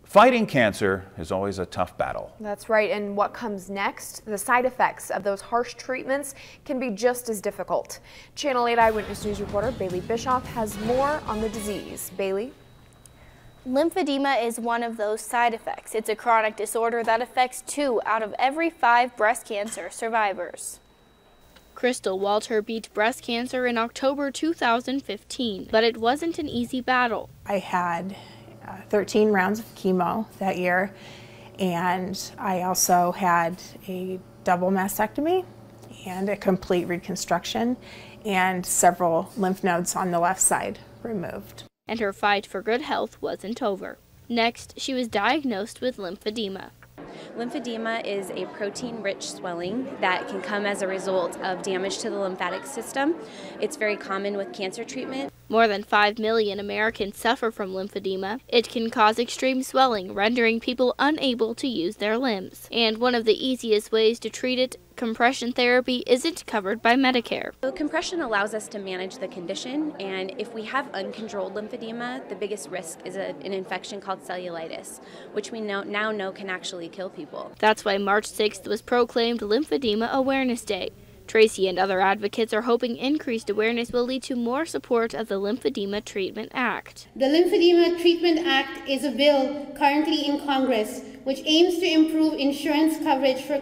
Fighting cancer is always a tough battle. That's right, and what comes next? The side effects of those harsh treatments can be just as difficult. Channel 8 Eyewitness News reporter Bailey Bischoff has more on the disease. Bailey? Lymphedema is one of those side effects. It's a chronic disorder that affects 2 out of every 5 breast cancer survivors. Crystal Walter beat breast cancer in October 2015, but it wasn't an easy battle. I had 13 rounds of chemo that year, and I also had a double mastectomy and a complete reconstruction and several lymph nodes on the left side removed. And her fight for good health wasn't over. Next, she was diagnosed with lymphedema. Lymphedema is a protein-rich swelling that can come as a result of damage to the lymphatic system. It's very common with cancer treatment. More than 5 million Americans suffer from lymphedema. It can cause extreme swelling, rendering people unable to use their limbs. And one of the easiest ways to treat it, compression therapy, isn't covered by Medicare. So compression allows us to manage the condition, and if we have uncontrolled lymphedema, the biggest risk is an infection called cellulitis, which we now know can actually kill people. That's why March 6th was proclaimed Lyphedema Awareness Day. Tracy and other advocates are hoping increased awareness will lead to more support of the Lymphedema Treatment Act. The Lymphedema Treatment Act is a bill currently in Congress which aims to improve insurance coverage for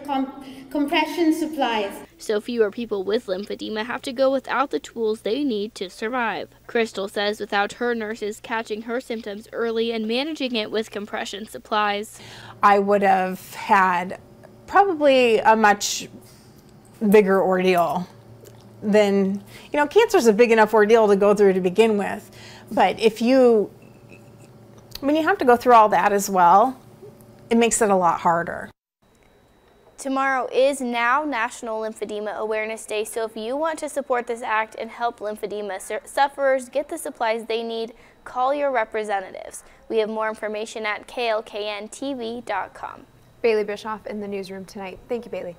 compression supplies. So fewer people with lymphedema have to go without the tools they need to survive. Crystal says without her nurses catching her symptoms early and managing it with compression supplies, I would have had probably a much bigger ordeal than, cancer is a big enough ordeal to go through to begin with. But when you have to go through all that as well, it makes it a lot harder. Tomorrow is now National Lymphedema Awareness Day, so if you want to support this act and help lymphedema sufferers get the supplies they need, call your representatives. We have more information at klkntv.com. Bailey Bischoff in the newsroom tonight. Thank you, Bailey.